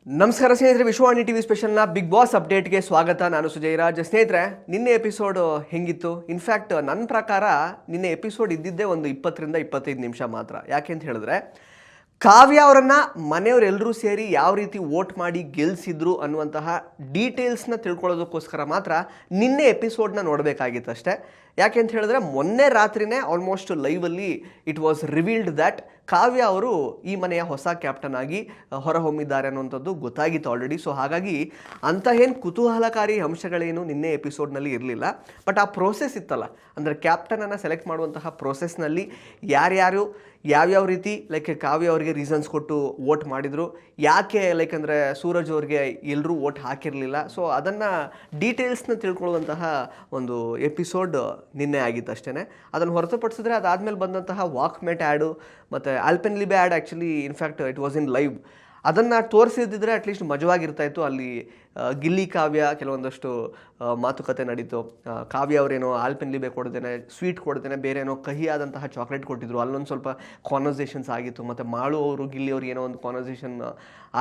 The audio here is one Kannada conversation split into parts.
ನಮಸ್ಕಾರ ಸ್ನೇಹಿತರೆ, ವಿಶ್ವವಾಣಿ ಟಿವಿ ಸ್ಪೆಷಲ್ನ ಬಿಗ್ ಬಾಸ್ ಅಪ್ಡೇಟ್ಗೆ ಸ್ವಾಗತ. ನಾನು ಸುಜಯ್ ರಾಜ್. ಸ್ನೇಹಿತರೆ, ನಿನ್ನೆ ಎಪಿಸೋಡ್ ಹೆಂಗಿತ್ತು? ಇನ್ಫ್ಯಾಕ್ಟ್ ನನ್ನ ಪ್ರಕಾರ ನಿನ್ನೆ ಎಪಿಸೋಡ್ ಇದ್ದಿದ್ದೇ ಒಂದು 20 ರಿಂದ 25 ನಿಮಿಷ ಮಾತ್ರ. ಯಾಕೆ ಅಂತ ಹೇಳಿದ್ರೆ, ಕಾವ್ಯ ಅವರನ್ನು ಮನೆಯವರೆಲ್ಲರೂ ಸೇರಿ ಯಾವ ರೀತಿ ವೋಟ್ ಮಾಡಿ ಗೆಲ್ಲಿಸಿದ್ರು ಅನ್ನುವಂತಹ ಡೀಟೇಲ್ಸ್ನ ತಿಳ್ಕೊಳ್ಳೋದಕ್ಕೋಸ್ಕರ ಮಾತ್ರ ನಿನ್ನೆ ಎಪಿಸೋಡ್ನ ನೋಡಬೇಕಾಗಿತ್ತು ಅಷ್ಟೇ. ಯಾಕೆ ಅಂತ ಹೇಳಿದ್ರೆ, ಮೊನ್ನೆ ರಾತ್ರಿನೇ ಆಲ್ಮೋಸ್ಟ್ ಲೈವಲ್ಲಿ it was revealed that Kavya ಅವರು ಈ ಮನೆಯ ಹೊಸ ಕ್ಯಾಪ್ಟನ್ ಆಗಿ ಹೊರಹೊಮ್ಮಿದ್ದಾರೆ ಅನ್ನುವಂಥದ್ದು ಗೊತ್ತಾಗಿತ್ತು ಆಲ್ರೆಡಿ. ಸೊ ಹಾಗಾಗಿ ಅಂಥ ಏನು ಕುತೂಹಲಕಾರಿ ಅಂಶಗಳೇನು ನಿನ್ನೆ ಎಪಿಸೋಡ್ನಲ್ಲಿ ಇರಲಿಲ್ಲ. ಬಟ್ ಆ ಪ್ರೋಸೆಸ್ ಇತ್ತಲ್ಲ, ಅಂದರೆ ಕ್ಯಾಪ್ಟನನ್ನು ಸೆಲೆಕ್ಟ್ ಮಾಡುವಂತಹ ಪ್ರೋಸೆಸ್ನಲ್ಲಿ ಯಾರ್ಯಾರು ಯಾವ್ಯಾವ ರೀತಿ ಕಾವ್ಯ ಅವರಿಗೆ ರೀಸನ್ಸ್ ಕೊಟ್ಟು ವೋಟ್ ಮಾಡಿದರು, ಯಾಕೆ ಅಂದರೆ ಸೂರಜ್ ಅವ್ರಿಗೆ ಎಲ್ಲರೂ ವೋಟ್ ಹಾಕಿರಲಿಲ್ಲ. ಸೊ ಅದನ್ನು ಡೀಟೇಲ್ಸ್ನ ತಿಳ್ಕೊಳ್ಳುವಂತಹ ಒಂದು ಎಪಿಸೋಡ್ ನಿನ್ನೆ ಆಗಿತ್ತು ಅಷ್ಟೇ. ಅದನ್ನು ಹೊರತುಪಡಿಸಿದ್ರೆ ಅದಾದಮೇಲೆ ಬಂದಂತಹ ವಾಕ್ಮೇಟ್ ಆ್ಯಡು ಮತ್ತು Alpenliebe ad, actually in fact it was in live. ಅದನ್ನು ತೋರಿಸಿದ್ರೆ ಅಟ್ಲೀಸ್ಟ್ ಮಜವಾಗಿರ್ತಾಯಿತ್ತು. ಅಲ್ಲಿ ಗಿಲ್ಲಿ ಕಾವ್ಯ ಕೆಲವೊಂದಷ್ಟು ಮಾತುಕತೆ ನಡೀತು. ಕಾವ್ಯ ಅವರೇನೋ ಆಲ್ಪೆನ್ಲಿಬೆ ಕೊಡ್ದೇನೆ ಸ್ವೀಟ್ ಕೊಡ್ದೇನೆ ಬೇರೇನೋ ಕಹಿಯಾದಂತಹ ಚಾಕ್ಲೇಟ್ ಕೊಟ್ಟಿದ್ರು. ಅಲ್ಲೊಂದು ಸ್ವಲ್ಪ ಕಾನ್ವರ್ಸೇಷನ್ಸ್ ಆಗಿತ್ತು. ಮತ್ತು ಮಾಳು ಅವರು ಗಿಲ್ಲಿ ಅವ್ರಿಗೆ ಏನೋ ಒಂದು ಕಾನ್ವರ್ಸೇಷನ್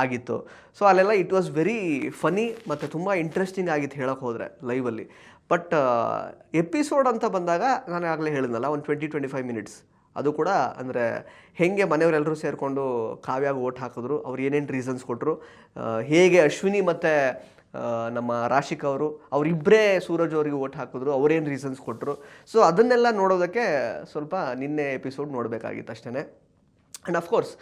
ಆಗಿತ್ತು. ಸೊ ಅಲ್ಲೆಲ್ಲ ಇಟ್ ವಾಸ್ ವೆರಿ ಫನಿ ಮತ್ತು ತುಂಬ ಇಂಟ್ರೆಸ್ಟಿಂಗ್ ಆಗಿತ್ತು ಹೇಳೋಕ್ಕೆ ಹೋದರೆ ಲೈವಲ್ಲಿ. ಬಟ್ ಎಪಿಸೋಡ್ ಅಂತ ಬಂದಾಗ ನಾನು ಆಗಲೇ ಹೇಳಿದ್ನಲ್ಲ, ಒಂದು 20-25 ಮಿನಿಟ್ಸ್ ಅದು ಕೂಡ ಅಂದರೆ ಹೇಗೆ ಮನೆಯವರೆಲ್ಲರೂ ಸೇರಿಕೊಂಡು ಕಾವ್ಯಾಗ ವೋಟ್ ಹಾಕಿದ್ರು, ಅವ್ರು ಏನೇನು ರೀಸನ್ಸ್ ಕೊಟ್ಟರು, ಹೇಗೆ ಅಶ್ವಿನಿ ಮತ್ತು ನಮ್ಮ ರಾಶಿಕ್ ಅವರಿಬ್ಬರೇ ಸೂರಜ್ ಅವರಿಗೆ ವೋಟ್ ಹಾಕಿದ್ರು, ಅವರೇನು ರೀಸನ್ಸ್ ಕೊಟ್ಟರು. ಸೊ ಅದನ್ನೆಲ್ಲ ನೋಡೋದಕ್ಕೆ ಸ್ವಲ್ಪ ನಿನ್ನೆ ಎಪಿಸೋಡ್ ನೋಡಬೇಕಾಗಿತ್ತು ಅಷ್ಟೇ. ಆ್ಯಂಡ್ ಅಫ್ಕೋರ್ಸ್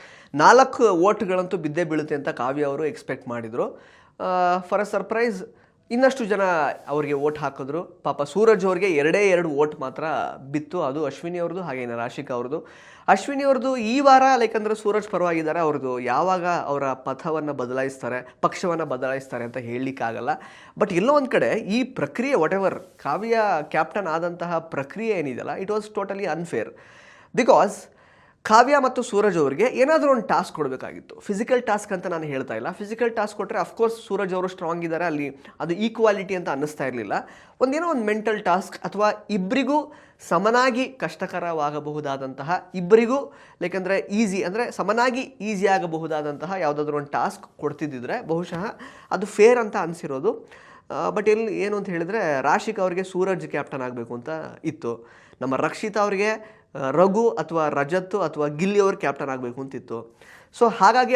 4 ವೋಟ್ಗಳಂತೂ ಬಿದ್ದೇ ಬೀಳುತ್ತೆ ಅಂತ ಕಾವ್ಯ ಅವರು ಎಕ್ಸ್ಪೆಕ್ಟ್ ಮಾಡಿದರು. ಫಾರ್ ಅ ಸರ್ಪ್ರೈಸ್ ಇನ್ನಷ್ಟು ಜನ ಅವರಿಗೆ ವೋಟ್ ಹಾಕಿದ್ರು. ಪಾಪ ಸೂರಜ್ ಅವ್ರಿಗೆ 2 ವೋಟ್ ಮಾತ್ರ ಬಿತ್ತು. ಅದು ಅಶ್ವಿನಿ ಅವ್ರದ್ದು ಹಾಗೇನೆ ರಾಶಿಕಾ ಅವ್ರದ್ದು. ಅಶ್ವಿನಿ ಅವ್ರದ್ದು ಈ ವಾರ ಅಂದರೆ ಸೂರಜ್ ಪರವಾಗಿದ್ದಾರೆ. ಅವ್ರದ್ದು ಯಾವಾಗ ಅವರ ಪಥವನ್ನು ಬದಲಾಯಿಸ್ತಾರೆ, ಪಕ್ಷವನ್ನು ಬದಲಾಯಿಸ್ತಾರೆ ಅಂತ ಹೇಳಲಿಕ್ಕಾಗಲ್ಲ. ಬಟ್ ಎಲ್ಲೋ ಒಂದು ಕಡೆ ಈ ಪ್ರಕ್ರಿಯೆ ವಾಟೆವರ್ ಕಾವ್ಯ ಕ್ಯಾಪ್ಟನ್ ಆದಂತಹ ಪ್ರಕ್ರಿಯೆ ಏನಿದೆಯಲ್ಲ, it was totally unfair. Because Kavya ಮತ್ತು ಸೂರಜ್ ಅವರಿಗೆ ಏನಾದರೂ ಒಂದು ಟಾಸ್ಕ್ ಕೊಡಬೇಕಾಗಿತ್ತು. ಫಿಸಿಕಲ್ ಟಾಸ್ಕ್ ಅಂತ ನಾನು ಹೇಳ್ತಾ ಇಲ್ಲ. ಫಿಸಿಕಲ್ ಟಾಸ್ಕ್ ಕೊಟ್ಟರೆ ಅಫ್ಕೋರ್ಸ್ ಸೂರಜ್ ಅವರು ಸ್ಟ್ರಾಂಗ್ ಇದ್ದಾರೆ, ಅಲ್ಲಿ ಅದು ಈಕ್ವಾಲಿಟಿ ಅಂತ ಅನ್ನಿಸ್ತಾ ಇರಲಿಲ್ಲ. ಒಂದೇನೋ ಒಂದು ಮೆಂಟಲ್ ಟಾಸ್ಕ್ ಅಥವಾ ಇಬ್ಬರಿಗೂ ಸಮನಾಗಿ ಕಷ್ಟಕರವಾಗಬಹುದಾದಂತಹ, ಇಬ್ಬರಿಗೂ ಅಂದರೆ ಈಸಿ ಅಂದರೆ ಸಮನಾಗಿ ಈಸಿ ಆಗಬಹುದಾದಂತಹ ಯಾವುದಾದ್ರೂ ಒಂದು ಟಾಸ್ಕ್ ಕೊಡ್ತಿದ್ದಿದ್ರೆ ಬಹುಶಃ ಅದು ಫೇರ್ ಅಂತ ಅನಿಸಿರೋದು. ಬಟ್ ಎಲ್ಲಿ ಏನು ಅಂತ ಹೇಳಿದರೆ, ರಾಶಿಕ್ ಅವರಿಗೆ ಸೂರಜ್ ಕ್ಯಾಪ್ಟನ್ ಆಗಬೇಕು ಅಂತ ಇತ್ತು. ನಮ್ಮ ರಕ್ಷಿತಾ ಅವರಿಗೆ ರಘು ಅಥವಾ ರಜತ್ ಅಥವಾ ಗಿಲ್ಲಿ ಅವರು ಕ್ಯಾಪ್ಟನ್ ಆಗಬೇಕು ಅಂತಿತ್ತು. ಸೊ ಹಾಗಾಗಿ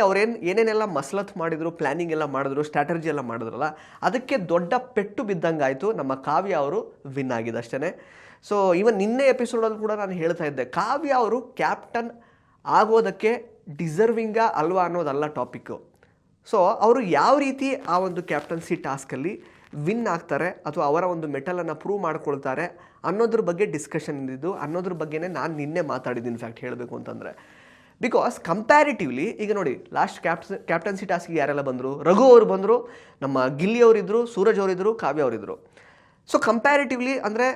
ಏನೇನೆಲ್ಲ ಮಸಲತ್ ಮಾಡಿದ್ರು, ಪ್ಲ್ಯಾನಿಂಗ್ ಎಲ್ಲ ಮಾಡಿದ್ರು, ಸ್ಟ್ರಾಟಜಿ ಎಲ್ಲ ಮಾಡಿದ್ರಲ್ಲ, ಅದಕ್ಕೆ ದೊಡ್ಡ ಪೆಟ್ಟು ಬಿದ್ದಂಗೆ ಆಯಿತು. ನಮ್ಮ ಕಾವ್ಯ ಅವರು ವಿನ್ ಆಗಿದೆ ಅಷ್ಟೇ. ಸೊ ಇವನ್ ನಿನ್ನೆ ಎಪಿಸೋಡಲ್ಲಿ ಕೂಡ ನಾನು ಹೇಳ್ತಾ ಇದ್ದೆ, ಕಾವ್ಯ ಅವರು ಕ್ಯಾಪ್ಟನ್ ಆಗೋದಕ್ಕೆ ಡಿಸರ್ವಿಂಗಾ ಅಲ್ವಾ ಅನ್ನೋದಲ್ಲ ಟಾಪಿಕ್ಕು. ಸೊ ಅವರು ಯಾವ ರೀತಿ ಆ ಒಂದು ಕ್ಯಾಪ್ಟನ್ಸಿ ಟಾಸ್ಕಲ್ಲಿ ವಿನ್ ಆಗ್ತಾರೆ ಅಥವಾ ಅವರ ಒಂದು ಮೆಟಲನ್ನು ಪ್ರೂವ್ ಮಾಡ್ಕೊಳ್ತಾರೆ ಅನ್ನೋದ್ರ ಬಗ್ಗೆ ಡಿಸ್ಕಷನ್ ಇದ್ದಿದ್ದು, ಅನ್ನೋದ್ರ ಬಗ್ಗೆನೇ ನಾನು ನಿನ್ನೆ ಮಾತಾಡಿದ್ದು ಇನ್ಫ್ಯಾಕ್ಟ್ ಹೇಳಬೇಕು ಅಂತಂದರೆ. ಬಿಕಾಸ್ ಕಂಪ್ಯಾರಿಟಿವ್ಲಿ ಈಗ ನೋಡಿ, ಲಾಸ್ಟ್ ಕ್ಯಾಪ್ಟನ್ಸಿ ಟಾಸ್ಕಿಗೆ ಯಾರೆಲ್ಲ ಬಂದರು? ರಘು ಅವರು ಬಂದರು, ನಮ್ಮ ಗಿಲ್ಲಿ ಅವರಿದ್ದರು, ಸೂರಜ್ ಅವರಿದ್ದರು, ಕಾವ್ಯ ಅವರಿದ್ದರು. ಸೊ ಕಂಪ್ಯಾರಿಟಿವ್ಲಿ ಅಂದರೆ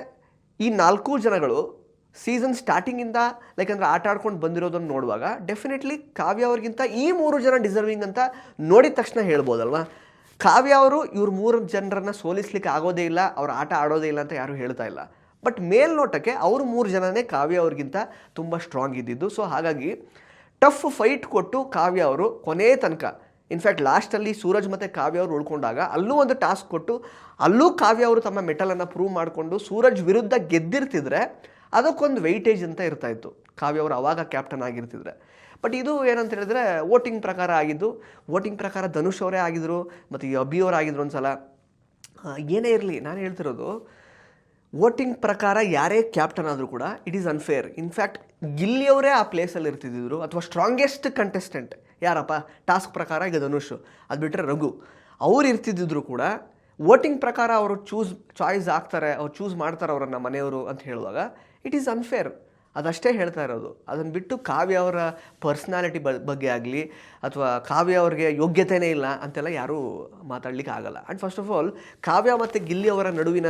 ಈ 4 ಜನಗಳು ಸೀಸನ್ ಸ್ಟಾರ್ಟಿಂಗಿಂದ ಅಂದರೆ ಆಟ ಆಡ್ಕೊಂಡು ಬಂದಿರೋದನ್ನು ನೋಡುವಾಗ ಡೆಫಿನೆಟ್ಲಿ ಕಾವ್ಯ ಅವ್ರಿಗಿಂತ ಈ 3 ಜನ ಡಿಸರ್ವಿಂಗ್ ಅಂತ ನೋಡಿದ ತಕ್ಷಣ ಹೇಳ್ಬೋದಲ್ವಾ. ಕಾವ್ಯ ಅವರು ಇವ್ರು 3 ಜನರನ್ನು ಸೋಲಿಸ್ಲಿಕ್ಕೆ ಆಗೋದೇ ಇಲ್ಲ, ಅವ್ರು ಆಟ ಆಡೋದೇ ಇಲ್ಲ ಅಂತ ಯಾರೂ ಹೇಳ್ತಾ ಇಲ್ಲ. ಬಟ್ ಮೇಲ್ನೋಟಕ್ಕೆ ಅವರು 3 ಜನನೇ ಕಾವ್ಯ ಅವ್ರಿಗಿಂತ ತುಂಬ ಸ್ಟ್ರಾಂಗ್ ಇದ್ದಿದ್ದು. ಸೊ ಹಾಗಾಗಿ ಟಫ್ ಫೈಟ್ ಕೊಟ್ಟು ಕಾವ್ಯ ಅವರು ಕೊನೆ ತನಕ, ಇನ್ಫ್ಯಾಕ್ಟ್ ಲಾಸ್ಟಲ್ಲಿ ಸೂರಜ್ ಮತ್ತು ಕಾವ್ಯ ಅವರು ಉಳ್ಕೊಂಡಾಗ ಅಲ್ಲೂ ಒಂದು ಟಾಸ್ಕ್ ಕೊಟ್ಟು ಅಲ್ಲೂ ಕಾವ್ಯ ಅವರು ತಮ್ಮ ಮೆಟಲನ್ನು ಪ್ರೂವ್ ಮಾಡಿಕೊಂಡು ಸೂರಜ್ ವಿರುದ್ಧ ಗೆದ್ದಿರ್ತಿದ್ರೆ ಅದಕ್ಕೊಂದು ವೆಯ್ಟೇಜ್ ಅಂತ ಇರ್ತಾಯಿತ್ತು, ಕಾವ್ಯ ಅವರು ಆವಾಗ ಕ್ಯಾಪ್ಟನ್ ಆಗಿರ್ತಿದ್ರೆ. ಬಟ್ ಇದು ಏನಂತ ಹೇಳಿದ್ರೆ ವೋಟಿಂಗ್ ಪ್ರಕಾರ ಆಗಿದ್ದು. ವೋಟಿಂಗ್ ಪ್ರಕಾರ ಧನುಷ್ ಅವರೇ ಆಗಿದ್ದರು ಮತ್ತು ಈ ಅಭಿ ಅವರು ಆಗಿದ್ರು ಒಂದು ಸಲ. ಏನೇ ಇರಲಿ, ನಾನು ಹೇಳ್ತಿರೋದು ವೋಟಿಂಗ್ ಪ್ರಕಾರ ಯಾರೇ ಕ್ಯಾಪ್ಟನ್ ಆದರೂ ಕೂಡ ಇಟ್ ಈಸ್ ಅನ್ಫೇರ್. ಇನ್ಫ್ಯಾಕ್ಟ್ ಗಿಲ್ಲಿಯವರೇ ಆ ಪ್ಲೇಸಲ್ಲಿ ಇರ್ತಿದ್ದರು, ಅಥವಾ ಸ್ಟ್ರಾಂಗೆಸ್ಟ್ ಕಂಟೆಸ್ಟೆಂಟ್ ಯಾರಪ್ಪ ಟಾಸ್ಕ್ ಪ್ರಕಾರ ಈಗ ಧನುಷ್, ಅದು ಬಿಟ್ಟರೆ ರಘು ಅವ್ರು ಇರ್ತಿದ್ದಿದ್ರು ಕೂಡ ವೋಟಿಂಗ್ ಪ್ರಕಾರ ಅವರು ಚಾಯ್ಸ್ ಆಗ್ತಾರೆ, ಅವ್ರು ಚೂಸ್ ಮಾಡ್ತಾರೆ ಅವರನ್ನು ಮನೆಯವರು ಅಂತ ಹೇಳುವಾಗ ಇಟ್ ಈಸ್ ಅನ್ಫೇರ್. ಅದಷ್ಟೇ ಹೇಳ್ತಾ ಇರೋದು. ಅದನ್ನು ಬಿಟ್ಟು ಕಾವ್ಯ ಅವರ ಪರ್ಸ್ನಾಲಿಟಿ ಬಗ್ಗೆ ಆಗಲಿ ಅಥವಾ ಕಾವ್ಯ ಅವ್ರಿಗೆ ಯೋಗ್ಯತೆಯೇ ಇಲ್ಲ ಅಂತೆಲ್ಲ ಯಾರೂ ಮಾತಾಡಲಿಕ್ಕೆ ಆಗಲ್ಲ. ಆ್ಯಂಡ್ ಫಸ್ಟ್ ಆಫ್ ಆಲ್ ಕಾವ್ಯ ಮತ್ತು ಗಿಲ್ಲಿ ಅವರ ನಡುವಿನ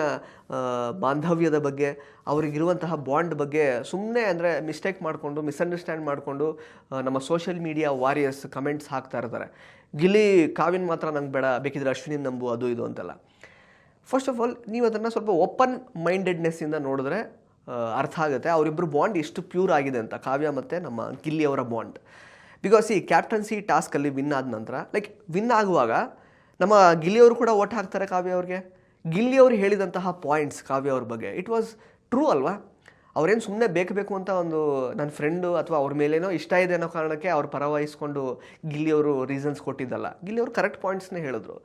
ಬಾಂಧವ್ಯದ ಬಗ್ಗೆ, ಅವರಿಗಿರುವಂತಹ ಬಾಂಡ್ ಬಗ್ಗೆ ಸುಮ್ಮನೆ ಅಂದರೆ ಮಿಸ್ಟೇಕ್ ಮಾಡಿಕೊಂಡು, ಮಿಸ್ಅಂಡರ್ಸ್ಟ್ಯಾಂಡ್ ಮಾಡಿಕೊಂಡು ನಮ್ಮ ಸೋಷಿಯಲ್ ಮೀಡಿಯಾ ವಾರಿಯರ್ಸ್ ಕಮೆಂಟ್ಸ್ ಹಾಕ್ತಾ ಇರ್ತಾರೆ. ಗಿಲ್ಲಿ ಕಾವ್ಯನ ಮಾತ್ರ ನಂಗೆ ಬೇಡ, ಬೇಕಿದ್ರೆ ಅಶ್ವಿನಿ ನಂಬು, ಅದು ಇದು ಅಂತೆಲ್ಲ. ಫಸ್ಟ್ ಆಫ್ ಆಲ್ ನೀವು ಅದನ್ನು ಸ್ವಲ್ಪ ಓಪನ್ ಮೈಂಡೆಡ್ನೆಸ್ಸಿಂದ ನೋಡಿದ್ರೆ ಅರ್ಥ ಆಗುತ್ತೆ ಅವರಿಬ್ಬರು ಬಾಂಡ್ ಎಷ್ಟು ಪ್ಯೂರ್ ಆಗಿದೆ ಅಂತ, ಕಾವ್ಯ ಮತ್ತು ನಮ್ಮ ಗಿಲ್ಲಿ ಅವರ ಬಾಂಡ್. ಬಿಕಾಸ್ ಈ ಕ್ಯಾಪ್ಟನ್ಸಿ ಟಾಸ್ಕಲ್ಲಿ ವಿನ್ ಆದ ನಂತರ ವಿನ್ ಆಗುವಾಗ ನಮ್ಮ ಗಿಲ್ಲಿಯವರು ಕೂಡ ಓಟ್ ಹಾಕ್ತಾರೆ ಕಾವ್ಯ ಅವ್ರಿಗೆ. ಗಿಲ್ಲಿಯವರು ಹೇಳಿದಂತಹ ಪಾಯಿಂಟ್ಸ್ ಕಾವ್ಯ ಅವ್ರ ಬಗ್ಗೆ ಇಟ್ ವಾಸ್ ಟ್ರೂ ಅಲ್ವಾ? ಅವ್ರೇನು ಸುಮ್ಮನೆ ಬೇಕು ಅಂತ ಒಂದು ನನ್ನ ಫ್ರೆಂಡು ಅಥವಾ ಅವ್ರ ಮೇಲೇನೋ ಇಷ್ಟ ಇದೆ ಅನ್ನೋ ಕಾರಣಕ್ಕೆ ಅವ್ರ ಪರ ವಹಿಸ್ಕೊಂಡು ಗಿಲ್ಲಿಯವರು ರೀಸನ್ಸ್ ಕೊಟ್ಟಿದ್ದಲ್ಲ. ಗಿಲ್ಲಿಯವರು ಕರೆಕ್ಟ್ ಪಾಯಿಂಟ್ಸ್ನೇ ಹೇಳಿದ್ರು.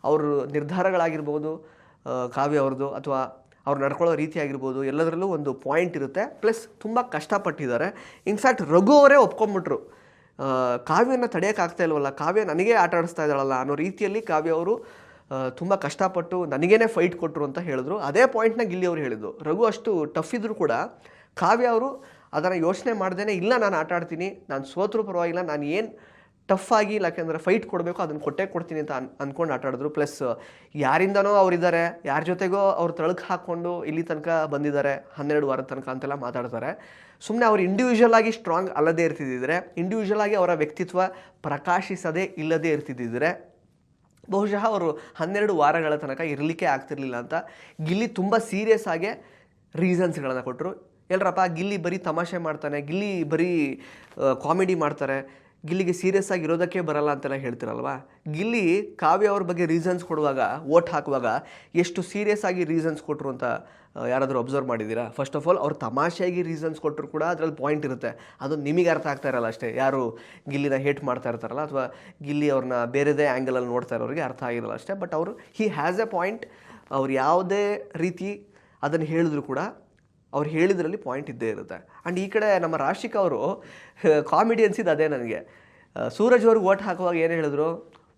ಅವ್ರ ನಿರ್ಧಾರಗಳಾಗಿರ್ಬೋದು, ಕಾವ್ಯ ಅವ್ರದ್ದು ಅಥವಾ ಅವ್ರು ನಡ್ಕೊಳ್ಳೋ ರೀತಿ ಆಗಿರ್ಬೋದು, ಎಲ್ಲದರಲ್ಲೂ ಒಂದು ಪಾಯಿಂಟ್ ಇರುತ್ತೆ. ಪ್ಲಸ್ ತುಂಬ ಕಷ್ಟಪಟ್ಟಿದ್ದಾರೆ. ಇನ್ಫ್ಯಾಕ್ಟ್ ರಘು ಅವರೇ ಒಪ್ಕೊಂಬಿಟ್ರು, ಕಾವ್ಯನ ತಡೆಯೋಕ್ಕಾಗ್ತಾ ಇಲ್ವಲ್ಲ, ಕಾವ್ಯ ನನಗೇ ಆಟ ಆಡಿಸ್ತಾ ಇದ್ದಾಳಲ್ಲ ಅನ್ನೋ ರೀತಿಯಲ್ಲಿ ಕಾವ್ಯ ಅವರು ತುಂಬ ಕಷ್ಟಪಟ್ಟು ನನಗೇನೆ ಫೈಟ್ ಕೊಟ್ಟರು ಅಂತ ಹೇಳಿದ್ರು. ಅದೇ ಪಾಯಿಂಟ್ನ ಗಿಲ್ಲಿ ಅವರು ಹೇಳಿದ್ರು. ರಘು ಅಷ್ಟು ಟಫ್ ಇದ್ದರೂ ಕೂಡ ಕಾವ್ಯ ಅವರು ಅದನ್ನು ಯೋಚನೆ ಮಾಡ್ದೇ ಇಲ್ಲ ನಾನು ಆಟ ಆಡ್ತೀನಿ, ನಾನು ಸೋತ್ರೂ ಪರವಾಗಿಲ್ಲ, ನಾನು ಏನು ಟಫ್ ಆಗಿ ಯಾಕೆಂದರೆ ಫೈಟ್ ಕೊಡಬೇಕು ಅದನ್ನು ಕೊಡ್ತೀನಿ ಅಂತ ಅಂದ್ಕೊಂಡು ಆಟ ಆಡಿದ್ರು. ಪ್ಲಸ್ ಯಾರಿಂದನೋ ಅವರಿದ್ದಾರೆ, ಯಾರ ಜೊತೆಗೋ ಅವ್ರು ತಳಕು ಹಾಕ್ಕೊಂಡು ಇಲ್ಲಿ ತನಕ ಬಂದಿದ್ದಾರೆ, 12 ವಾರದ ತನಕ ಅಂತೆಲ್ಲ ಮಾತಾಡ್ತಾರೆ. ಸುಮ್ಮನೆ ಅವ್ರು ಇಂಡಿವಿಜುವಲ್ ಆಗಿ ಸ್ಟ್ರಾಂಗ್ ಅಲ್ಲದೇ ಇರ್ತಿದ್ದಿದ್ರೆ, ಇಂಡಿವಿಜುವಲ್ ಆಗಿ ಅವರ ವ್ಯಕ್ತಿತ್ವ ಪ್ರಕಾಶಿಸದೇ ಇಲ್ಲದೇ ಇರ್ತಿದ್ದಿದ್ರೆ ಬಹುಶಃ ಅವರು 12 ವಾರಗಳ ತನಕ ಇರಲಿಕ್ಕೆ ಆಗ್ತಿರ್ಲಿಲ್ಲ ಅಂತ ಗಿಲ್ಲಿ ತುಂಬ ಸೀರಿಯಸ್ ಆಗೇ ರೀಸನ್ಸ್ಗಳನ್ನು ಕೊಟ್ಟರು. ಎಲ್ಲರಪ್ಪ ಗಿಲ್ಲಿ ಬರೀ ತಮಾಷೆ ಮಾಡ್ತಾನೆ, ಗಿಲ್ಲಿ ಬರೀ ಕಾಮಿಡಿ ಮಾಡ್ತಾರೆ, ಗಿಲ್ಲಿಗೆ ಸೀರಿಯಸ್ ಆಗಿ ಇರೋದಕ್ಕೆ ಬರಲ್ಲ ಅಂತೆಲ್ಲ ಹೇಳ್ತಿರಲ್ವ. ಗಿಲ್ಲಿ ಕಾವ್ಯ ಅವ್ರ ಬಗ್ಗೆ ರೀಸನ್ಸ್ ಕೊಡುವಾಗ, ವೋಟ್ ಹಾಕುವಾಗ ಎಷ್ಟು ಸೀರಿಯಸ್ ಆಗಿ ರೀಸನ್ಸ್ ಕೊಟ್ಟರು ಅಂತ ಯಾರಾದರೂ ಅಬ್ಸರ್ವ್ ಮಾಡಿದ್ದೀರಾ? ಫಸ್ಟ್ ಆಫ್ ಆಲ್ ಅವ್ರು ತಮಾಷೆಯಾಗಿ ರೀಸನ್ಸ್ ಕೊಟ್ಟರು ಕೂಡ ಅದರಲ್ಲಿ ಪಾಯಿಂಟ್ ಇರುತ್ತೆ. ಅದು ನಿಮಗೆ ಅರ್ಥ ಆಗ್ತಾ ಇರಲ್ಲ ಅಷ್ಟೇ. ಯಾರು ಗಿಲ್ಲಿನ ಹೇಟ್ ಮಾಡ್ತಾ ಇರ್ತಾರಲ್ಲ ಅಥವಾ ಗಿಲ್ಲಿ ಅವ್ರನ್ನ ಬೇರೆದೇ ಆ್ಯಂಗಲಲ್ಲಿ ನೋಡ್ತಾ ಇರೋರಿಗೆ ಅರ್ಥ ಆಗಿರಲ್ಲ ಅಷ್ಟೇ. ಬಟ್ ಅವರು ಹಿ ಹ್ಯಾಸ್ ಎ ಪಾಯಿಂಟ್. ಅವ್ರು ಯಾವುದೇ ರೀತಿ ಅದನ್ನು ಹೇಳಿದ್ರು ಕೂಡ ಅವ್ರು ಹೇಳಿದ್ರಲ್ಲಿ ಪಾಯಿಂಟ್ ಇದ್ದೇ ಇರುತ್ತೆ. ಆ್ಯಂಡ್ ಈ ಕಡೆ ನಮ್ಮ ರಾಶಿಕಾ ಅವರು ಕಾಮಿಡಿ ಅನ್ಸಿದ್ದು ಅದೇ ನನಗೆ. ಸೂರಜ್ ಅವ್ರಿಗೆ ವೋಟ್ ಹಾಕುವಾಗ ಏನು ಹೇಳಿದ್ರು,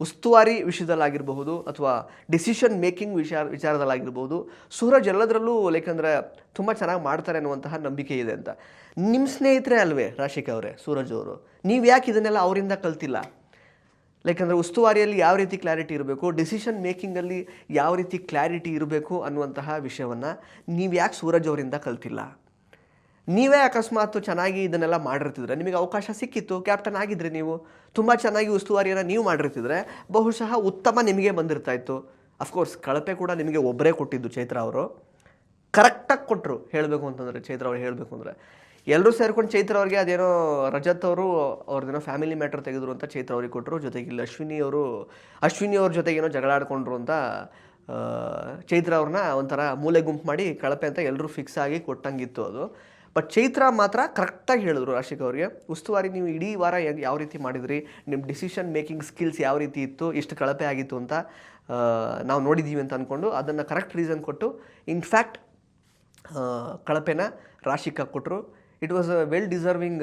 ಉಸ್ತುವಾರಿ ವಿಷಯದಲ್ಲಾಗಿರಬಹುದು ಅಥವಾ ಡಿಸಿಷನ್ ಮೇಕಿಂಗ್ ವಿಚಾರದಲ್ಲಾಗಿರ್ಬೋದು, ಸೂರಜ್ ಎಲ್ಲದರಲ್ಲೂ ಅಂದರೆ ತುಂಬ ಚೆನ್ನಾಗಿ ಮಾಡ್ತಾರೆ ಅನ್ನುವಂತಹ ನಂಬಿಕೆ ಇದೆ ಅಂತ. ನಿಮ್ಮ ಸ್ನೇಹಿತರೆ ಅಲ್ವೇ ರಾಶಿಕಾ ಅವರೇ ಸೂರಜ್ ಅವರು? ನೀವು ಯಾಕೆ ಇದನ್ನೆಲ್ಲ ಅವರಿಂದ ಕಲ್ತಿಲ್ಲ? ಅಂದರೆ ಉಸ್ತುವಾರಿಯಲ್ಲಿ ಯಾವ ರೀತಿ ಕ್ಲಾರಿಟಿ ಇರಬೇಕು, ಡಿಸಿಷನ್ ಮೇಕಿಂಗಲ್ಲಿ ಯಾವ ರೀತಿ ಕ್ಲಾರಿಟಿ ಇರಬೇಕು ಅನ್ನುವಂತಹ ವಿಷಯವನ್ನು ನೀವು ಯಾಕೆ ಸೂರಜ್ ಅವರಿಂದ ಕಲ್ತಿಲ್ಲ? ನೀವೇ ಅಕಸ್ಮಾತ್ ಚೆನ್ನಾಗಿ ಇದನ್ನೆಲ್ಲ ಮಾಡಿರ್ತಿದ್ರೆ, ನಿಮಗೆ ಅವಕಾಶ ಸಿಕ್ಕಿತ್ತು, ಕ್ಯಾಪ್ಟನ್ ಆಗಿದ್ರೆ, ನೀವು ತುಂಬ ಚೆನ್ನಾಗಿ ಉಸ್ತುವಾರಿಯನ್ನು ನೀವು ಮಾಡಿರ್ತಿದ್ರೆ ಬಹುಶಃ ಉತ್ತಮ ನಿಮಗೆ ಬಂದಿರ್ತಾಯಿತ್ತು. ಅಫ್ಕೋರ್ಸ್ ಕಳಪೆ ಕೂಡ ನಿಮಗೆ ಒಬ್ಬರೇ ಕೊಟ್ಟಿದ್ದು ಚೈತ್ರ ಅವರು, ಕರೆಕ್ಟಾಗಿ ಕೊಟ್ಟರು. ಹೇಳಬೇಕು ಅಂತಂದರೆ ಚೈತ್ರ ಅವ್ರು ಹೇಳಬೇಕು ಅಂದರೆ ಎಲ್ಲರೂ ಸೇರ್ಕೊಂಡು ಚೈತ್ರ ಅವ್ರಿಗೆ ಅದೇನೋ ರಜತ್ ಅವರು ಅವ್ರದ್ದೇನೋ ಫ್ಯಾಮಿಲಿ ಮ್ಯಾಟರ್ ತೆಗೆದ್ರು ಅಂತ ಚೈತ್ರ ಅವ್ರಿಗೆ ಕೊಟ್ಟರು. ಜೊತೆಗೆ ಇಲ್ಲಿ ಅಶ್ವಿನಿ ಅವ್ರ ಜೊತೆಗೇನೋ ಜಗಳ ಆಡ್ಕೊಂಡ್ರು ಅಂತ ಚೈತ್ರ ಅವ್ರನ್ನ ಒಂಥರ ಮೂಲೆ ಗುಂಪು ಮಾಡಿ ಕಳಪೆ ಅಂತ ಎಲ್ಲರೂ ಫಿಕ್ಸ್ ಆಗಿ ಕೊಟ್ಟಂಗಿತ್ತು ಅದು. ಬಟ್ ಚೈತ್ರ ಮಾತ್ರ ಕರೆಕ್ಟಾಗಿ ಹೇಳಿದ್ರು ರಾಶಿಕಾ ಅವರಿಗೆ, ಉಸ್ತುವಾರಿ ನೀವು ಇಡೀ ವಾರ ಯಾವ ರೀತಿ ಮಾಡಿದ್ರಿ, ನಿಮ್ಮ ಡಿಸಿಷನ್ ಮೇಕಿಂಗ್ ಸ್ಕಿಲ್ಸ್ ಯಾವ ರೀತಿ ಇತ್ತು, ಇಷ್ಟು ಕಳಪೆ ಆಗಿತ್ತು ಅಂತ ನಾವು ನೋಡಿದ್ದೀವಿ ಅಂತ ಅಂದ್ಕೊಂಡು ಅದನ್ನು ಕರೆಕ್ಟ್ ರೀಸನ್ ಕೊಟ್ಟು ಇನ್ಫ್ಯಾಕ್ಟ್ ಕಳಪೆನ ರಾಶಿಕಾ ಕೊಟ್ಟರು. It was a well deserving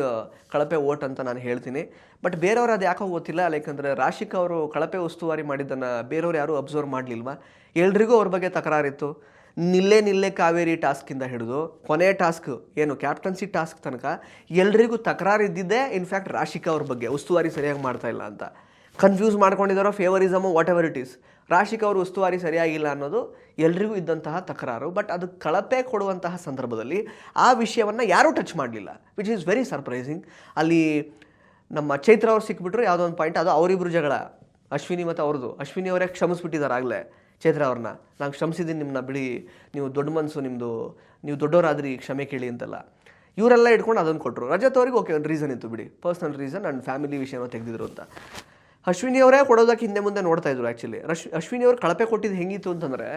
ಕಳಪೆ ವೋಟ್ ಅಂತ ನಾನು ಹೇಳ್ತೀನಿ. ಬಟ್ ಬೇರೆಯವರು ಅದು ಯಾಕೋ ಗೊತ್ತಿಲ್ಲ, ಅಂದರೆ ರಾಶಿಕಾ ಅವರು ಕಳಪೆ ಉಸ್ತುವಾರಿ ಮಾಡಿದ್ದನ್ನು ಬೇರೆಯವ್ರು ಯಾರೂ ಅಬ್ಸರ್ವ್ ಮಾಡಲಿಲ್ವಾ? ಎಲ್ರಿಗೂ ಅವ್ರ ಬಗ್ಗೆ ತಕರಾರಿತ್ತು. ನಿಲ್ಲೇ ಕಾವೇರಿ ಟಾಸ್ಕಿಂದ ಹಿಡಿದು ಕೊನೆಯ ಟಾಸ್ಕ್ ಏನು ಕ್ಯಾಪ್ಟನ್ಸಿ ಟಾಸ್ಕ್ ತನಕ ಎಲ್ರಿಗೂ ತಕರಾರಿದ್ದಿದ್ದೇ ಇನ್ಫ್ಯಾಕ್ಟ್ ರಾಶಿಕಾ ಅವ್ರ ಬಗ್ಗೆ, ಉಸ್ತುವಾರಿ ಸರಿಯಾಗಿ ಮಾಡ್ತಾ ಇಲ್ಲ ಅಂತ. ಕನ್ಫ್ಯೂಸ್ ಮಾಡ್ಕೊಂಡಿದ್ದಾರೋ favouritism whatever it is, Rashika ಅವರು ಉಸ್ತುವಾರಿ ಸರಿಯಾಗಿಲ್ಲ ಅನ್ನೋದು ಎಲ್ರಿಗೂ ಇದ್ದಂತಹ ತಕರಾರು. ಬಟ್ ಅದು ಕಳಪೆ ಕೊಡುವಂತಹ ಸಂದರ್ಭದಲ್ಲಿ ಆ ವಿಷಯವನ್ನು ಯಾರೂ ಟಚ್ ಮಾಡಲಿಲ್ಲ, ವಿಚ್ ಈಸ್ ವೆರಿ ಸರ್ಪ್ರೈಸಿಂಗ್. ಅಲ್ಲಿ ನಮ್ಮ ಚೈತ್ರ ಅವ್ರು ಸಿಕ್ಬಿಟ್ರು ಯಾವುದೋ ಒಂದು ಪಾಯಿಂಟ್, ಅದು ಅವರಿಬ್ಬರು ಜಗಳ, ಅಶ್ವಿನಿ ಮತ್ತು ಅವ್ರದ್ದು. ಅಶ್ವಿನಿ ಅವರೇ ಕ್ಷಮಿಸ್ಬಿಟ್ಟಿದ್ದಾರೆ ಆಗಲೇ ಚೈತ್ರ ಅವ್ರನ್ನ, ನಾನು ಕ್ಷಮಿಸಿದ್ದೀನಿ ನಿಮ್ಮನ್ನ, ಬಿಡಿ, ನೀವು ದೊಡ್ಡ ಮನಸ್ಸು ನಿಮ್ಮದು, ನೀವು ದೊಡ್ಡವರಾದ್ರಿ, ಕ್ಷಮೆ ಕೇಳಿ ಅಂತೆಲ್ಲ ಇವರೆಲ್ಲ ಇಟ್ಕೊಂಡು ಅದನ್ನು ಕೊಟ್ಟರು. ರಜತ್ ಅವ್ರಿಗೆ ಓಕೆ ಒಂದು ರೀಸನ್ ಇತ್ತು ಬಿಡಿ, ಪರ್ಸ್ನಲ್ ರೀಸನ್, ನನ್ನ ಫ್ಯಾಮಿಲಿ ವಿಷಯನೋ ತೆಗೆದಿದ್ರು ಅಂತ. ಅಶ್ವಿನಿ ಅವರೇ ಕೊಡೋದಕ್ಕೆ ಹಿಂದೆ ಮುಂದೆ ನೋಡ್ತಾ ಇದ್ರು. ಆ್ಯಕ್ಚುಲಿ ಅಶ್ವಿನಿ ಅವ್ರು ಕಳಪೆ ಕೊಟ್ಟಿದ್ದು ಹೆಂಗಿತ್ತು ಅಂತಂದರೆ,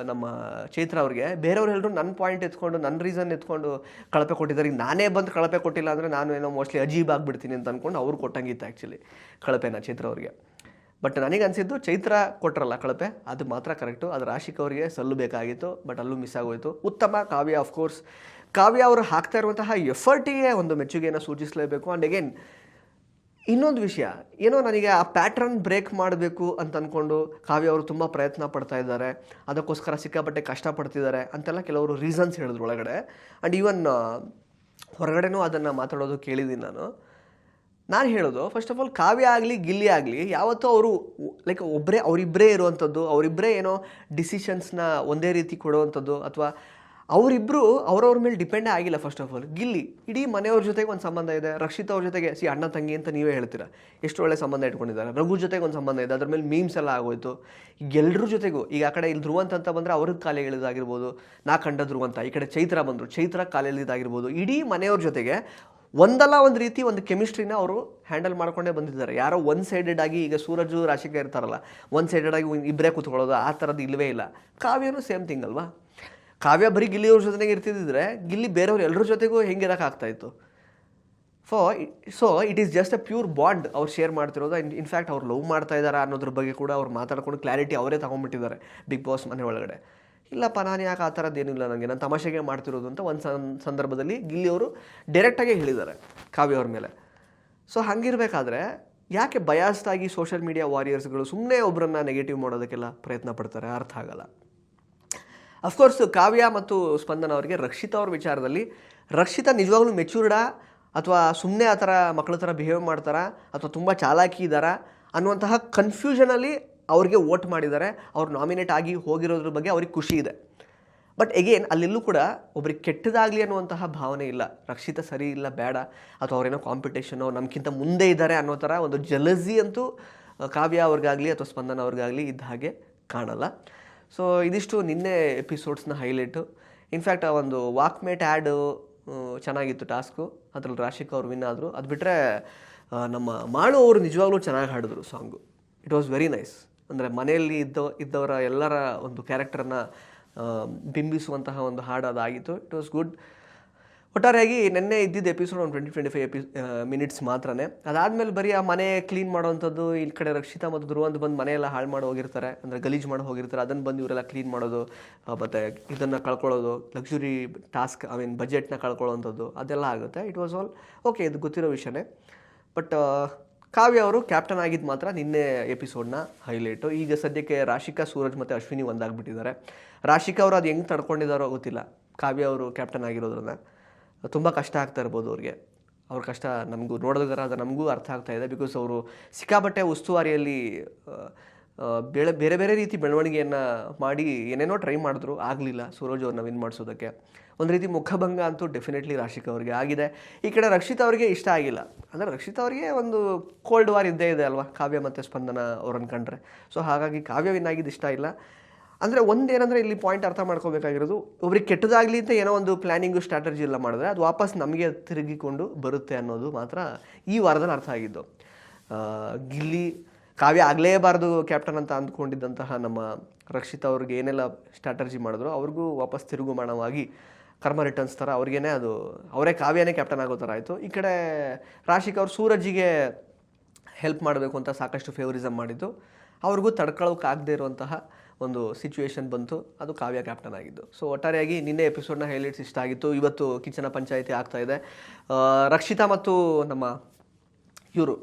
ನಮ್ಮ ಚೈತ್ರ ಅವ್ರಿಗೆ ಬೇರೆಯವ್ರು ಹೇಳಿದ್ರು ನನ್ನ ಪಾಯಿಂಟ್ ಎತ್ಕೊಂಡು ನನ್ನ ರೀಸನ್ ಎತ್ಕೊಂಡು ಕಳಪೆ ಕೊಟ್ಟಿದ್ದಾರೆ, ಈಗ ನಾನೇ ಬಂದು ಕಳಪೆ ಕೊಟ್ಟಿಲ್ಲ ಅಂದರೆ ನಾನು ಏನೋ ಮೋಸ್ಟ್ಲಿ ಅಜೀಬ್ ಆಗಿಬಿಡ್ತೀನಿ ಅಂತ ಅಂದ್ಕೊಂಡು ಅವ್ರು ಕೊಟ್ಟಂಗಿತ್ತು ಆ್ಯಕ್ಚುಲಿ ಕಳಪೆನ ಚೈತ್ರ ಅವ್ರಿಗೆ. ಬಟ್ ನನಗೆ ಅನಿಸಿದ್ದು ಚೈತ್ರ ಕೊಟ್ಟರಲ್ಲ ಕಳಪೆ, ಅದು ಮಾತ್ರ ಕರೆಕ್ಟು, ಅದು ರಾಶಿಕಾ ಅವರಿಗೆ ಸಲ್ಲಬೇಕಾಗಿತ್ತು. ಬಟ್ ಅಲ್ಲೂ ಮಿಸ್ ಆಗೋಯಿತು. ಉತ್ತಮ ಕಾವ್ಯ, ಆಫ್ಕೋರ್ಸ್ ಕಾವ್ಯ ಅವರು ಹಾಕ್ತಾ ಇರುವಂತಹ ಎಫರ್ಟಿಗೆ ಒಂದು ಮೆಚ್ಚುಗೆಯನ್ನು ಸೂಚಿಸಲೇಬೇಕು. ಆ್ಯಂಡ್ ಅಗೇನ್ ಇನ್ನೊಂದು ವಿಷಯ ಏನೋ, ನನಗೆ ಆ ಪ್ಯಾಟ್ರನ್ ಬ್ರೇಕ್ ಮಾಡಬೇಕು ಅಂತ ಅಂದ್ಕೊಂಡು ಕಾವ್ಯ ಅವರು ತುಂಬ ಪ್ರಯತ್ನ ಪಡ್ತಾ ಇದ್ದಾರೆ, ಅದಕ್ಕೋಸ್ಕರ ಸಿಕ್ಕಾಪಟ್ಟೆ ಕಷ್ಟಪಡ್ತಿದ್ದಾರೆ ಅಂತೆಲ್ಲ ಕೆಲವರು ರೀಸನ್ಸ್ ಹೇಳಿದ್ರು ಒಳಗಡೆ. ಆ್ಯಂಡ್ ಈವನ್ ಹೊರಗಡೆನೂ ಅದನ್ನು ಮಾತಾಡೋದು ಕೇಳಿದ್ದೀನಿ ನಾನು ಹೇಳೋದು, ಫಸ್ಟ್ ಆಫ್ ಆಲ್ ಕಾವ್ಯ ಆಗಲಿ ಗಿಲ್ಲಿ ಆಗಲಿ ಯಾವತ್ತೂ ಅವರು ಅವರಿಬ್ಬರೇ ಇರುವಂಥದ್ದು, ಅವರಿಬ್ಬರೇ ಏನೋ ಡಿಸಿಷನ್ಸ್ನ ಒಂದೇ ರೀತಿ ಕೊಡುವಂಥದ್ದು, ಅಥವಾ ಅವರಿಬ್ಬರು ಅವ್ರವ್ರ ಮೇಲೆ ಡಿಪೆಂಡೇ ಆಗಿಲ್ಲ. ಫಸ್ಟ್ ಆಫ್ ಆಲ್ ಗಿಲ್ಲಿ ಇಡೀ ಮನೆಯವ್ರ ಜೊತೆಗೆ ಒಂದು ಸಂಬಂಧ ಇದೆ, ರಕ್ಷಿತಾ ಅವ್ರ ಜೊತೆಗೆ ಅಣ್ಣ ತಂಗಿ ಅಂತ ನೀವೇ ಹೇಳ್ತೀರಾ, ಎಷ್ಟು ಒಳ್ಳೆ ಸಂಬಂಧ ಇಟ್ಕೊಂಡಿದ್ದಾರೆ. ರಘು ಜೊತೆಗೆ ಒಂದು ಸಂಬಂಧ ಇದೆ, ಅದ್ರ ಮೇಲೆ ಮೀಮ್ಸ್ ಎಲ್ಲ ಆಗೋಯ್ತು. ಎಲ್ಲರ ಜೊತೆಗೂ ಈಗ ಆ ಕಡೆ ಇಲ್ಲಿ ಧ್ರುವಂತ ಅಂತ ಬಂದರೆ ಅವ್ರಿಗೆ ಕಾಲು ಎಳೆದಾಗಿರ್ಬೋದು, ನಾ ಕಂಡ ಧ್ರುವಂತ, ಈ ಕಡೆ ಚೈತ್ರ ಬಂದರು, ಚೈತ್ರ ಕಾಲು ಎಳೆದಾಗಿರ್ಬೋದು, ಇಡೀ ಮನೆಯವ್ರ ಜೊತೆಗೆ ಒಂದಲ್ಲ ಒಂದು ರೀತಿ ಒಂದು ಕೆಮಿಸ್ಟ್ರಿನ ಅವರು ಹ್ಯಾಂಡಲ್ ಮಾಡ್ಕೊಂಡೇ ಬಂದಿದ್ದಾರೆ. ಯಾರೋ ಒನ್ ಸೈಡೆಡ್ ಆಗಿ, ಈಗ ಸೂರಜು ರಾಶಿಕಾ ಇರ್ತಾರಲ್ಲ, ಒನ್ ಸೈಡೆಡ್ ಆಗಿ ಇಬ್ಬರೇ ಕೂತ್ಕೊಳ್ಳೋದು ಆ ಥರದ್ದು ಇಲ್ಲವೇ ಇಲ್ಲ. ಕಾವ್ಯನೂ ಸೇಮ್ ಥಿಂಗ್ ಅಲ್ವಾ. ಕಾವ್ಯ ಬರೀ ಗಿಲ್ಲಿಯವ್ರ ಜೊತೆಗೆ ಇರ್ತಿದ್ದಿದ್ರೆ ಗಿಲ್ಲಿ ಬೇರೆಯವ್ರು ಎಲ್ಲರ ಜೊತೆಗೂ ಹೆಂಗಿರೋಕ್ಕಾಗ್ತಾಯಿತ್ತು. So it is just a pure bond ಅವ್ರು ಶೇರ್ ಮಾಡ್ತಿರೋದು. ಇನ್ಫ್ಯಾಕ್ಟ್ ಅವ್ರು ಲವ್ ಮಾಡ್ತಾ ಇದ್ದಾರೆ ಅನ್ನೋದ್ರ ಬಗ್ಗೆ ಕೂಡ ಅವ್ರು ಮಾತಾಡ್ಕೊಂಡು ಕ್ಲಾರಿಟಿ ಅವರೇ ತೊಗೊಂಡ್ಬಿಟ್ಟಿದ್ದಾರೆ ಬಿಗ್ ಬಾಸ್ ಮನೆ ಒಳಗಡೆ. ಇಲ್ಲಪ್ಪ ನಾನು ಯಾಕೆ ಆ ಥರದ್ದು ಏನಿಲ್ಲ, ನನಗೆ ನಾನು ತಮಾಷೆಗೆ ಮಾಡ್ತಿರೋದು ಅಂತ ಒಂದು ಸಂದರ್ಭದಲ್ಲಿ ಗಿಲ್ಲಿಯವರು ಡೈರೆಕ್ಟಾಗಿ ಹೇಳಿದ್ದಾರೆ ಕಾವ್ಯ ಅವ್ರ ಮೇಲೆ. ಸೊ ಹಂಗಿರಬೇಕಾದ್ರೆ ಯಾಕೆ ಬಯಾಸ್ಡ್ ಆಗಿ ಸೋಷಿಯಲ್ ಮೀಡಿಯಾ ವಾರಿಯರ್ಸ್ಗಳು ಸುಮ್ಮನೆ ಒಬ್ಬರನ್ನ ನೆಗೆಟಿವ್ ಮಾಡೋದಕ್ಕೆಲ್ಲ ಪ್ರಯತ್ನ ಪಡ್ತಾರೆ, ಅರ್ಥ ಆಗಲ್ಲ. ಅಫ್ಕೋರ್ಸ್ ಕಾವ್ಯ ಮತ್ತು ಸ್ಪಂದನ ಅವರಿಗೆ ರಕ್ಷಿತಾ ಅವ್ರ ವಿಚಾರದಲ್ಲಿ ರಕ್ಷಿತಾ ನಿಜವಾಗ್ಲೂ ಮೆಚ್ಯೂರ್ಡಾ ಅಥವಾ ಸುಮ್ಮನೆ ಆ ಥರ ಮಕ್ಕಳ ಥರ ಬಿಹೇವ್ ಮಾಡ್ತಾರಾ ಅಥವಾ ತುಂಬ ಚಾಲಾಕಿ ಇದ್ದಾರಾ ಅನ್ನುವಂತಹ ಕನ್ಫ್ಯೂಷನಲ್ಲಿ ಅವ್ರಿಗೆ ವೋಟ್ ಮಾಡಿದ್ದಾರೆ. ಅವ್ರು ನಾಮಿನೇಟ್ ಆಗಿ ಹೋಗಿರೋದ್ರ ಬಗ್ಗೆ ಅವ್ರಿಗೆ ಖುಷಿ ಇದೆ. ಬಟ್ ಎಗೇನ್ ಅಲ್ಲೆಲ್ಲೂ ಕೂಡ ಒಬ್ರಿಗೆ ಕೆಟ್ಟದಾಗಲಿ ಅನ್ನುವಂತಹ ಭಾವನೆ ಇಲ್ಲ. ರಕ್ಷಿತಾ ಸರಿ ಇಲ್ಲ, ಬೇಡ, ಅಥವಾ ಅವರೇನೋ ಕಾಂಪಿಟೇಷನು ನಮ್ಗಿಂತ ಮುಂದೆ ಇದ್ದಾರೆ ಅನ್ನೋ ಥರ ಒಂದು ಜಲಸಿ ಅಂತೂ ಕಾವ್ಯ ಅವ್ರಿಗಾಗಲಿ ಅಥವಾ ಸ್ಪಂದನ ಅವ್ರಿಗಾಗಲಿ ಇದ್ದ ಹಾಗೆ ಕಾಣಲ್ಲ. ಸೊ ಇದಿಷ್ಟು ನಿನ್ನೆ ಎಪಿಸೋಡ್ಸ್ನ ಹೈಲೈಟು. ಇನ್ಫ್ಯಾಕ್ಟ್ ಆ ಒಂದು ವಾಕ್ಮೇಟ್ ಆ್ಯಡು ಚೆನ್ನಾಗಿತ್ತು ಟಾಸ್ಕು, ಅದರಲ್ಲಿ ರಾಶಿಕಾ ಅವ್ರು ವಿನ್ ಆದರು. ಅದು ಬಿಟ್ಟರೆ ನಮ್ಮ ಮಾಳು ಅವರು ನಿಜವಾಗ್ಲೂ ಚೆನ್ನಾಗಿ ಹಾಡಿದ್ರು song. It was very nice. ಅಂದರೆ ಮನೆಯಲ್ಲಿ ಇದ್ದವರ ಎಲ್ಲರ ಒಂದು ಕ್ಯಾರೆಕ್ಟರನ್ನು ಬಿಂಬಿಸುವಂತಹ ಒಂದು ಹಾಡು ಅದಾಗಿತ್ತು. It was good. ಒಟ್ಟಾರೆಯಾಗಿ ನಿನ್ನೆ ಇದ್ದಿದ್ದು ಎಪಿಸೋಡ್ ಒಂದು 20-25 ಮಿನಿಟ್ಸ್ ಮಾತ್ರನೇ. ಅದಾದಮೇಲೆ ಬರೀ ಆ ಮನೆ ಕ್ಲೀನ್ ಮಾಡೋವಂಥದ್ದು, ಈ ಕಡೆ ರಕ್ಷಿತಾ ಮತ್ತು ಧ್ರುವಂತ ಬಂದು ಮನೆಯೆಲ್ಲ ಹಾಳು ಮಾಡಿ ಹೋಗಿರ್ತಾರೆ, ಅಂದರೆ ಗಲೀಜು ಮಾಡಿ ಹೋಗಿರ್ತಾರೆ, ಅದನ್ನು ಬಂದು ಇವರೆಲ್ಲ ಕ್ಲೀನ್ ಮಾಡೋದು, ಮತ್ತು ಇದನ್ನು ಕಳ್ಕೊಳ್ಳೋದು, ಲಕ್ಸುರಿ ಟಾಸ್ಕ್ ಬಜೆಟ್ನ ಕಳ್ಕೊಳ್ಳೋವಂಥದ್ದು ಅದೆಲ್ಲ ಆಗುತ್ತೆ. ಇಟ್ ವಾಸ್ ಆಲ್ ಓಕೆ, ಇದು ಗೊತ್ತಿರೋ ವಿಷಯನೇ. ಬಟ್ ಕಾವ್ಯ ಅವರು ಕ್ಯಾಪ್ಟನ್ ಆಗಿದ್ದು ಮಾತ್ರ ನಿನ್ನೆ ಎಪಿಸೋಡ್ನ ಹೈಲೈಟು. ಈಗ ಸದ್ಯಕ್ಕೆ ರಾಶಿಕಾ, ಸೂರಜ್ ಮತ್ತು ಅಶ್ವಿನಿ ಒಂದಾಗ್ಬಿಟ್ಟಿದ್ದಾರೆ. ರಾಶಿಕಾ ಅವರು ಅದು ಹೆಂಗೆ ತಡ್ಕೊಂಡಿದ್ದಾರೋ ಗೊತ್ತಿಲ್ಲ, ಕಾವ್ಯ ಅವರು ಕ್ಯಾಪ್ಟನ್ ಆಗಿರೋದ್ರನ್ನ. ತುಂಬ ಕಷ್ಟ ಆಗ್ತಾ ಇರ್ಬೋದು ಅವ್ರಿಗೆ. ಅವ್ರ ಕಷ್ಟ ನಮಗೂ ನೋಡೋದರ ಅದು ನಮಗೂ ಅರ್ಥ ಆಗ್ತಾ ಇದೆ. ಬಿಕಾಸ್ ಅವರು ಸಿಕ್ಕಾಪಟ್ಟೆ ಉಸ್ತುವಾರಿಯಲ್ಲಿ ಬೇರೆ ಬೇರೆ ರೀತಿ ಬೆಳವಣಿಗೆಯನ್ನು ಮಾಡಿ ಏನೇನೋ ಟ್ರೈ ಮಾಡಿದ್ರು, ಆಗಲಿಲ್ಲ ಸೂರಜ್ ಅವ್ರನ್ನ ವಿನ್ ಮಾಡಿಸೋದಕ್ಕೆ. ಒಂದು ರೀತಿ ಮುಖಭಂಗ ಅಂತೂ ಡೆಫಿನೆಟ್ಲಿ ರಾಶಿಕಾ ಅವ್ರಿಗೆ ಆಗಿದೆ. ಈ ಕಡೆ ರಕ್ಷಿತಾ ಅವರಿಗೆ ಇಷ್ಟ ಆಗಿಲ್ಲ. ಅಂದರೆ ರಕ್ಷಿತಾ ಅವರಿಗೆ ಒಂದು ಕೋಲ್ಡ್ ವಾರ್ ಇದ್ದೇ ಇದೆ ಅಲ್ವಾ ಕಾವ್ಯ ಮತ್ತು ಸ್ಪಂದನ ಅವ್ರನ್ನ ಕಂಡ್ರೆ. ಸೊ ಹಾಗಾಗಿ ಕಾವ್ಯ ವಿನ್ ಆಗಿದ್ದು ಇಷ್ಟ ಇಲ್ಲ. ಅಂದರೆ ಒಂದೇನಂದರೆ ಇಲ್ಲಿ ಪಾಯಿಂಟ್ ಅರ್ಥ ಮಾಡ್ಕೋಬೇಕಾಗಿರೋದು, ಒಬ್ರಿಗೆ ಕೆಟ್ಟದಾಗಲಿ ಅಂತ ಏನೋ ಒಂದು ಪ್ಲ್ಯಾನಿಂಗು ಸ್ಟ್ರಾಟಜಿ ಎಲ್ಲ ಮಾಡಿದ್ರೆ ಅದು ವಾಪಸ್ ನಮಗೆ ತಿರುಗಿಕೊಂಡು ಬರುತ್ತೆ ಅನ್ನೋದು ಮಾತ್ರ ಈ ವಾರದಲ್ಲಿ ಅರ್ಥ ಆಗಿದ್ದು. ಗಿಲ್ಲಿ ಕಾವ್ಯ ಆಗಲೇಬಾರ್ದು ಕ್ಯಾಪ್ಟನ್ ಅಂತ ಅಂದ್ಕೊಂಡಿದ್ದಂತಹ ನಮ್ಮ ರಕ್ಷಿತಾ ಅವ್ರಿಗೆ ಏನೆಲ್ಲ ಸ್ಟ್ರಾಟಜಿ ಮಾಡಿದ್ರು ಅವ್ರಿಗೂ ವಾಪಸ್ ತಿರುಗುಮಾಣವಾಗಿ ಕರ್ಮ ರಿಟರ್ನ್ಸ್ ಥರ ಅವ್ರಿಗೇನೆ ಅದು ಅವರೇ ಕಾವ್ಯನೇ ಕ್ಯಾಪ್ಟನ್ ಆಗೋ ಥರ ಆಯಿತು. ಈ ಕಡೆ ರಾಶಿಕಾ ಅವ್ರು ಸೂರಜ್ಜಿಗೆ ಹೆಲ್ಪ್ ಮಾಡಬೇಕು ಅಂತ ಸಾಕಷ್ಟು ಫೇವರಿಸಮ್ ಮಾಡಿದ್ದು, ಅವ್ರಿಗೂ ತಡ್ಕೊಳ್ಳೋಕ್ಕಾಗದೇ ಇರುವಂತಹ ಒಂದು ಸಿಚುವೇಶನ್ ಬಂತು, ಅದು ಕಾವ್ಯ ಕ್ಯಾಪ್ಟನ್ ಆಗಿದ್ದು. ಸೊ ಒಟ್ಟಾರೆಯಾಗಿ ನಿನ್ನೆ ಎಪಿಸೋಡ್ನ ಹೈಲೈಟ್ಸ್ ಇಷ್ಟ ಆಗಿತ್ತು. ಇವತ್ತು ಕಿಚನ ಪಂಚಾಯಿತಿ ಆಗ್ತಾಯಿದೆ. ರಕ್ಷಿತಾ ಮತ್ತು ನಮ್ಮ ಇವರು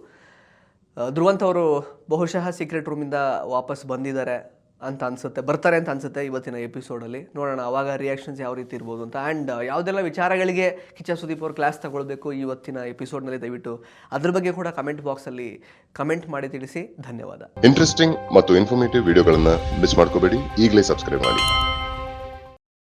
ಧ್ರುವಂತ್ ಅವರು ಬಹುಶಃ ಸೀಕ್ರೆಟ್ ರೂಮಿಂದ ವಾಪಸ್ ಬಂದಿದ್ದಾರೆ ಅಂತ ಅನಿಸುತ್ತೆ, ಬರ್ತಾರೆ ಅಂತ ಅನಿಸುತ್ತೆ ಇವತ್ತಿನ ಎಪಿಸೋಡಲ್ಲಿ. ನೋಡೋಣ ಆವಾಗ ರಿಯಾಕ್ಷನ್ಸ್ ಯಾವ ರೀತಿ ಇರ್ಬೋದು ಅಂತ. ಆ್ಯಂಡ್ ಯಾವುದೆಲ್ಲ ವಿಚಾರಗಳಿಗೆ ಕಿಚ್ಚ ಸುದೀಪ್ ಅವರು ಕ್ಲಾಸ್ ತಗೊಳ್ಬೇಕು ಇವತ್ತಿನ ಎಪಿಸೋಡ್ನಲ್ಲಿ ದಯವಿಟ್ಟು ಅದ್ರ ಬಗ್ಗೆ ಕೂಡ ಕಮೆಂಟ್ ಬಾಕ್ಸಲ್ಲಿ ಕಮೆಂಟ್ ಮಾಡಿ ತಿಳಿಸಿ. ಧನ್ಯವಾದ. ಇಂಟ್ರೆಸ್ಟಿಂಗ್ ಮತ್ತು ಇನ್ಫಾರ್ಮೇಟಿವ್ ವಿಡಿಯೋಗಳನ್ನು ಮಿಸ್ ಮಾಡ್ಕೋಬೇಡಿ. ಈಗಲೇ ಸಬ್ಸ್ಕ್ರೈಬ್ ಮಾಡಿ.